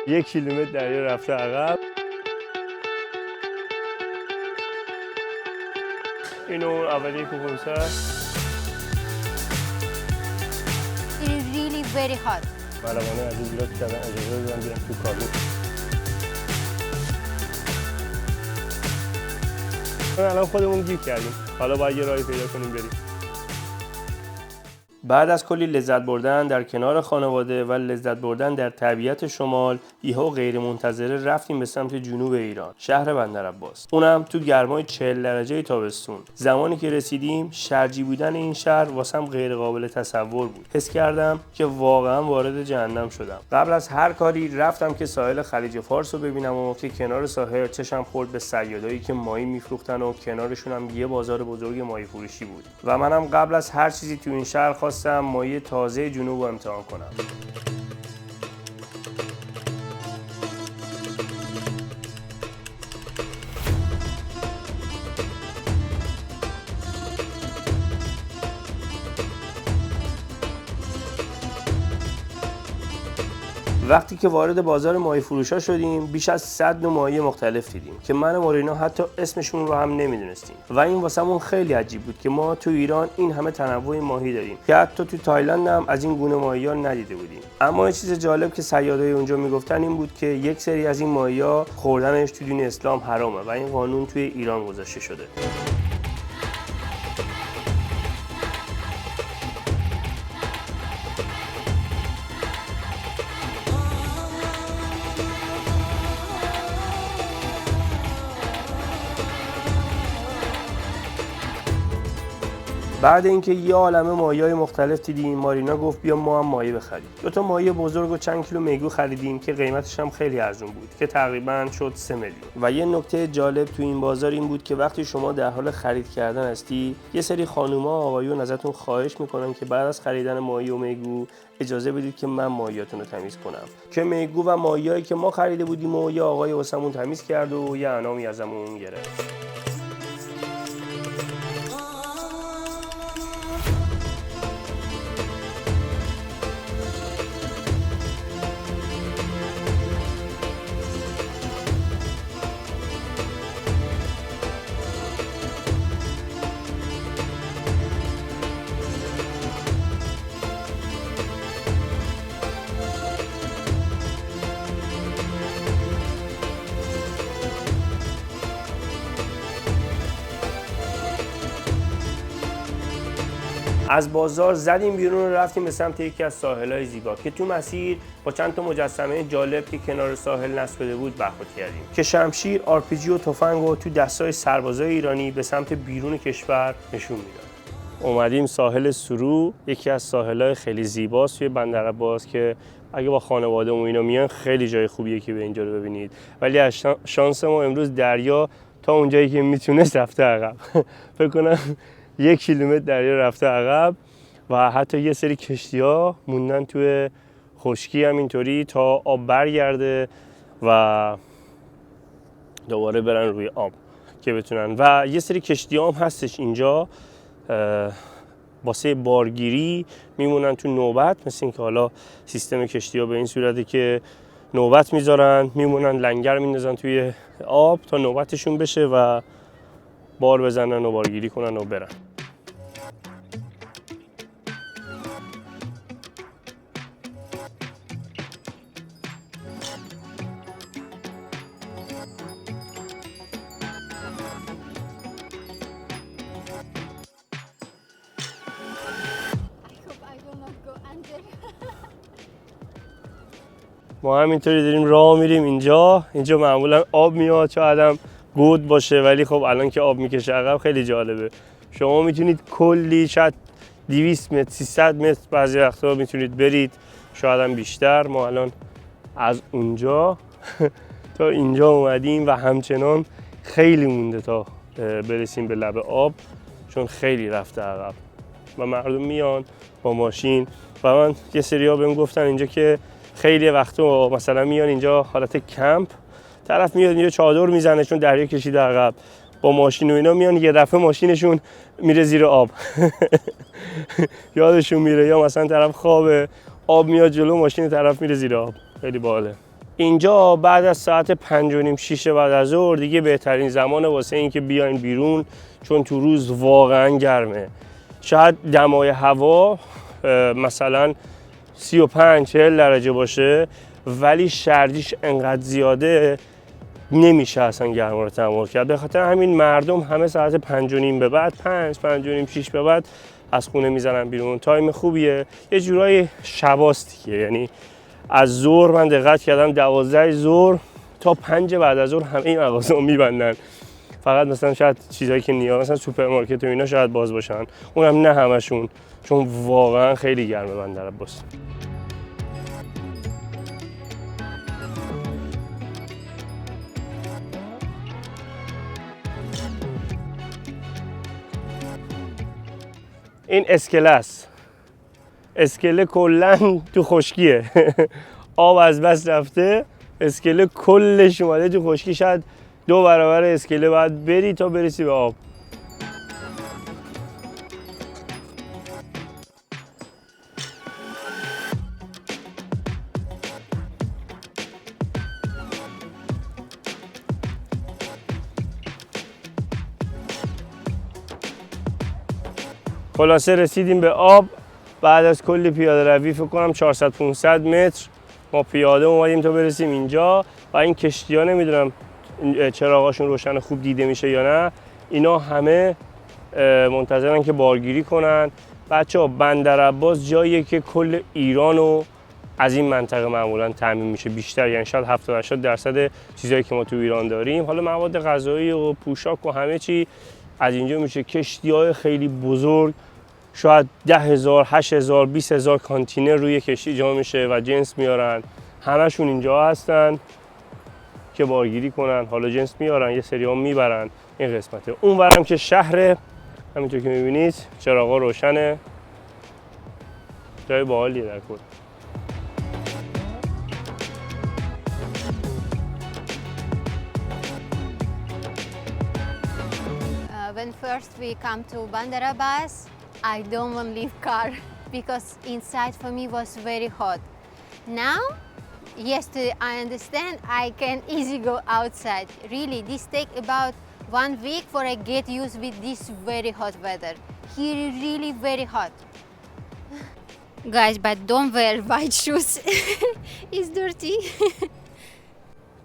1 کیلومتر دریا رفته عقب. اینو اولیه کوکونسا. It is really very hot. ملوانه از این بیرات کردن اجازه دادن بیان تو کابین. الان خودمون گیر کردیم. حالا باید یه راهی پیدا کنیم بریم. بعد از کلی لذت بردن در کنار خانواده و لذت بردن در طبیعت شمال، یهو غیر منتظره رفتیم به سمت جنوب ایران، شهر بندرعباس. اونم تو گرمای 40 درجه تابستون. زمانی که رسیدیم، شرجی بودن این شهر واسم غیر قابل تصور بود. حس کردم که واقعا وارد جهنم شدم. قبل از هر کاری رفتم که ساحل خلیج فارس رو ببینم و که کنار ساحل چشم خورد به صیادایی که ماهی میفروختن و کنارشون هم یه بازار بزرگ ماهی فروشی بود. و منم قبل از هر چیزی تو این شهر خواستم ماهی تازه جنوب رو امتحان کنم. وقتی که وارد بازار ماهی فروشا شدیم، بیش از 100 نوع ماهی مختلف دیدیم که من و مارینا حتی اسمشون رو هم نمیدونستیم و این واسمون خیلی عجیب بود که ما تو ایران این همه تنوع ماهی داریم که حتی تو تایلند هم از این گونه ماهی‌ها ندیده بودیم. اما یه چیز جالب که صیادای اونجا میگفتن این بود که یک سری از این ماهی‌ها خوردنش تو دین اسلام حرامه و این قانون توی ایران گذاشته شده. بعد اینکه یه عالمه ماهی‌های مختلف دیدیم، مارینا گفت بیا ما هم ماهی بخریم. 2 تا ماهی بزرگ و چند کیلو میگو خریدیم که قیمتش هم خیلی ارزون بود که تقریباً شد 3 میلیون. و یه نکته جالب تو این بازار این بود که وقتی شما در حال خرید کردن هستی، یه سری خانوما و آقایون ازتون خواهش میکنن که بعد از خریدن ماهی و میگو اجازه بدید که من ماهیاتون رو تمیز کنم. که میگو و ماهیایی که ما خریده بودیم و یه آقای واسمون تمیز کرد و یه انعامی ازمون گرفت. از بازار زدیم بیرون و رفتیم به سمت یکی از ساحل‌های زیبا که تو مسیر با چند تا مجسمه جالب که کنار ساحل نصب شده بود برخورد کردیم که شمشیر، آرپیجی و تفنگ رو تو دستای سربازای ایرانی به سمت بیرون کشور نشون میداد. اومدیم ساحل سرو، یکی از ساحل‌های خیلی زیباست توی بندرعباس که اگه با خانواده و اینا میان خیلی جای خوبیه که به اینجا رو ببینید. ولی از شانس ما امروز دریا تا اونجایی که میتونست رفته عقب. فکر کنم 1 کیلومتر دریا رفته عقب و حتی یه سری کشتی‌ها موندن توی خشکی همینطوری تا آب برگرده و دوباره برن روی آب که بتونن. و یه سری کشتی‌ها هم هستش اینجا واسه بارگیری میمونن تو نوبت، مثل اینکه حالا سیستم کشتی‌ها به این صورته که نوبت میذارن، میمونن لنگر میندازن توی آب تا نوبتشون بشه و بار بزنن و بارگیری کنن و برن. ما همینطوری داریم راه میریم اینجا معمولا آب میاد، شاید هم گود باشه ولی خب الان که آب میکشه عقب خیلی جالبه. شما میتونید کلی شاید 200 متر 300 متر بعضی وقتا میتونید برید، شاید هم بیشتر. ما الان از اونجا تا اینجا اومدیم و همچنان خیلی مونده تا برسیم به لب آب چون خیلی رفته عقب و مردم میان با ماشین. و من یه سری‌ها بهم گفتن اینجا که خیلی وقتا مثلا میان اینجا حالت کمپ، طرف میاد اینجا چادر میزنه چون دریا کشیده عقب، با ماشین و اینا میان، یه دفعه ماشینشون میره زیر آب یادشون میره، یا مثلا طرف خوابه آب میاد جلو ماشین طرف میره زیر آب. خیلی باحاله. اینجا بعد از ساعت 5:30-6 بعد از ظهر دیگه بهترین زمان واسه این که بیاین بیرون، چون تو روز واقعا گرمه. شاید دمای هوا مثلا 35-40 درجه باشه، ولی سردیش انقدر زیاده نمیشه اصلا گرما رو تحمل کرد. به خاطر همین مردم همه ساعت 5:30 به بعد، 5:05-6 به بعد از خونه میزنن بیرون. تایم خوبیه، یه جورای شباست دیگه. یعنی از ظهر من دقت کردم 12 ظهر تا 5 بعد از ظهر همه این مغازه‌ها میبندن. فقط مثلا شاید چیزایی که نیاز، مثلا سوپرمارکت و اینا شاید باز باشن، اونم نه همشون، چون واقعا خیلی گرمه بندر عباس. این اسکله است. اسکله کلا تو خشکیه. آب از بس رفته، اسکله کلش اومده تو خشکی. شاید 2 برابر اسکله باید بری تا برسی به آب. خلاصه رسیدیم به آب بعد از کلی پیاده روی، فکر کنم 400-500 متر ما پیاده اومدیم تا برسیم اینجا. و این کشتی ها نمیدونم چراغاشون روشن خوب دیده میشه یا نه، اینا همه منتظرن که بارگیری کنن. بچه‌ها بندر عباس جاییه که کل ایرانو از این منطقه معمولا تامین میشه بیشتر، یعنی شاید 70-80 درصد چیزایی که ما تو ایران داریم، حالا مواد غذایی و پوشاک و همه چی از اینجا میشه. کشتی‌های خیلی بزرگ، شاید 10,000 8,000 20,000 کانتینر روی کشتی جا میشه و جنس میارن. همشون اینجا هستن که بارگیری کنن. حالا جنس میارن، یه سری ها میبرن. این قسمته. اون ورم که شهره، همینطور که میبینید چراغا روشنه. جای باحالیه در کل. When first we come to Bandar Abbas, I don't want to leave car because inside for me was very hot. Now, yesterday I understand I can easily go outside. Really, this take about 1 week for I get used with this very hot weather. Here is really very hot. Guys, but don't wear white shoes. It's dirty.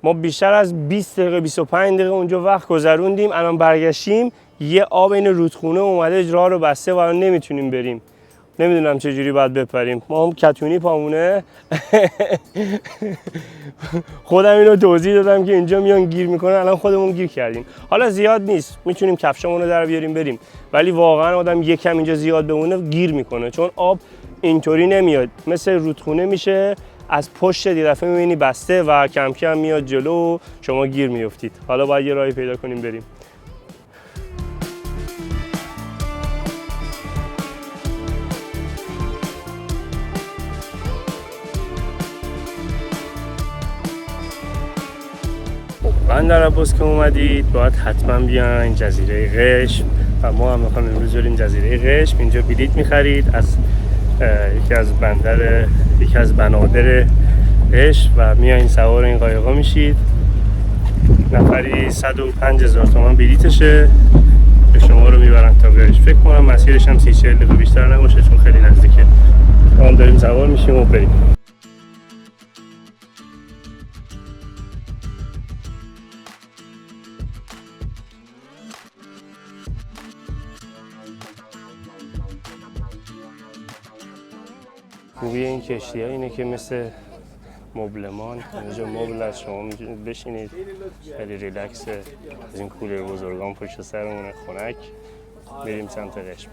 ما بیشتر از 20 دقیقه 25 دقیقه اونجا وقت گذروندیم. الان برگشتیم، یه آب این رودخونه اومده راه رو بسته و الان نمیتونیم بریم. نمیدونم چه جوری باید بپریم. ما هم کتونی پامونه. خودم اینو توضیح دادم که اینجا میان گیر میکنن، الان خودمون گیر کردیم. حالا زیاد نیست، میتونیم کفشمون رو در بیاریم بریم، ولی واقعا آدم یکم اینجا زیاد بمونه گیر میکنه، چون آب اینطوری نمیاد، مثل رودخونه میشه، از پشت یه دفعه میبینی بسته و کم کم میاد جلو و شما گیر میافتید. حالا باید یه راهی پیدا کنیم بریم. بندر عباس که اومدید باید حتما بیاین جزیره قشم و ما هم میخوایم امروز بریم جزیره قشم. اینجا بلیط میخرید از یکی از بنادر قشم و میایین سوار این قایقا میشید. نفری 105,000 تومان بلیطشه که شما رو میبرن تا قشم. فکر کنم مسیرش هم 30-40 دقیقه بیشتر نباشه چون خیلی نزدیکه. ما داریم سوار میشیم و بریم. خوبی این کشتی ها اینه که مثل مبلمان، اینجا مبل از شما میتونید بشینید، خیلی ریلکسه. از این کولر بزرگان پشت سرمونه، خنک. بریم سمت قشم.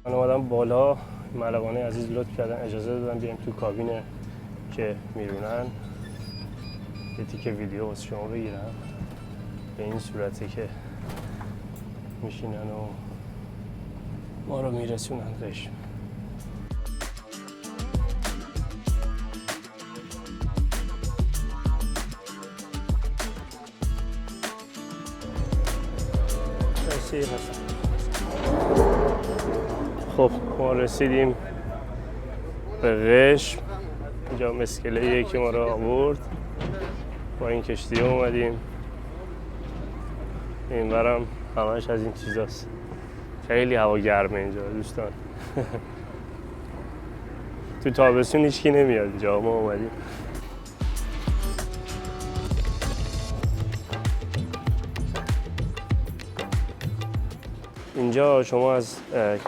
من اومدم بالا، ملوانه عزیز لطف کردن اجازه دادن بیایم تو کابین که میرونن یه تیکه ویدیو واسه شما بگیرم. به این صورته که میشینن و ما رو میرسونن قشم. خب ما رسیدیم به قشم. اینجا مسکله که ما رو آورد، با این کشتی اومدیم. این برم همش از این چیزاست. خیلی هوا گرمه اینجا دوستان. تو تابستون هیچکی نمیاد اینجا، ما اومدیم. اینجا شما از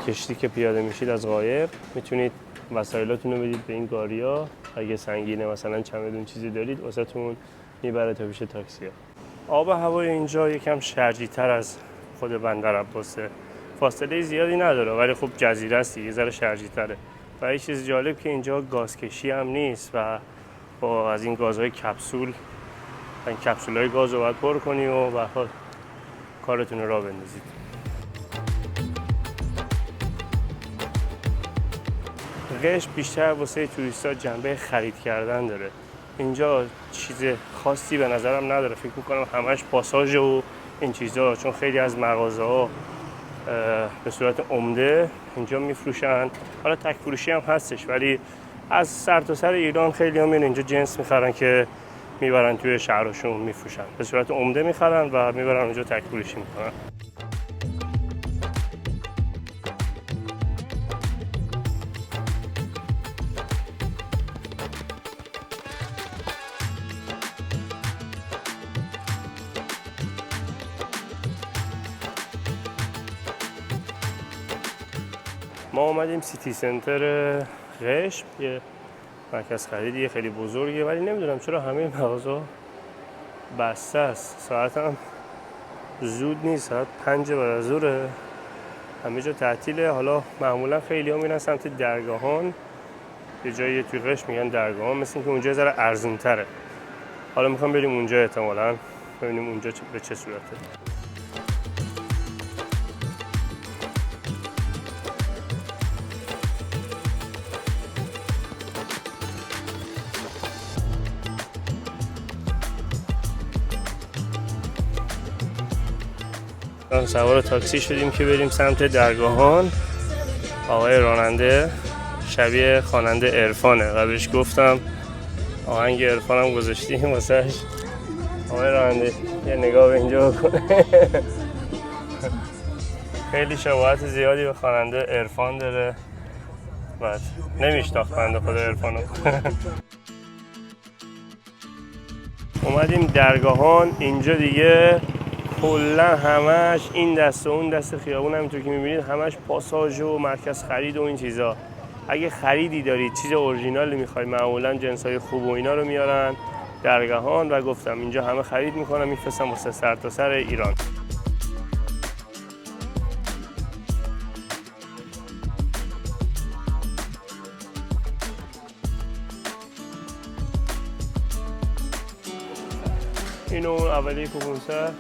کشتی که پیاده میشید از قایق میتونید وسایلاتون رو بدید به این گاریا. اگه سنگینه مثلا چمدون چیزی دارید واسهتون میبره تا پیش تاکسی ها. آب و هوای اینجا یکم شرجی‌تر از خود بندر عباسه. فاصله زیادی نداره ولی خب جزیره است، یه ذره شرجی‌تره. و یه چیز جالب که اینجا گازکشی هم نیست و با از این گازهای کپسول، این کپسول‌های گاز رو باید پر کنی و به هر حال کارتون رو راه بندازید. قشم بیشتر واسه توریستا جنبه خرید کردن داره. اینجا چیز خاصی به نظرم نداره، فکر میکنم همش پاساژ و این چیزا، چون خیلی از مغازه‌ها به صورت عمده اینجا میفروشن. حالا تک فروشی هم هستش ولی از سر تا سر ایران خیلی هم میان اینجا جنس میخرن که میبرن توی شهرشون میفروشن. به صورت عمده میخرن و میبرن اونجا تک فروشی میکنن. ما اومدیم سیتی سنتر قشم، یه مرکز خریدی خیلی بزرگه ولی نمیدونم چرا همه مغازه‌ها بسته است. ساعت هم زود نیست، ساعت 5 بعد از ظهره، همه جا تعطیله. حالا معمولا خیلی ها میرن سمت درگاهان، یه جایی توی قشم میگن درگاهان، مثل اینکه اونجا ذره ارزون تره. حالا میخوام بریم اونجا، احتمالاً ببینیم اونجا به چه صورته. سوار تاکسی شدیم که بریم سمت درگاهان. آقای راننده شبیه خواننده عرفانه و بهش گفتم آهنگ عرفانم گذاشتیم واسش. آقای راننده یه نگاه به اینجا بکنه. خیلی شباهت زیادی به خواننده عرفان داره. بعد نمیشناخت بنده خدا عرفانو. اومدیم درگاهان. اینجا دیگه کلا همش این دست و اون دست خیابون، همینطور که میبینید همش پاساژ و مرکز خرید و این چیزا. اگه خریدی دارید، چیز اورجینال میخواید، معمولا جنسای خوب و اینا رو میارن درگاهان و گفتم اینجا همه خرید میکنن، میفرستن واسه سر تا سر ایران. اینو اولیه کوپونسر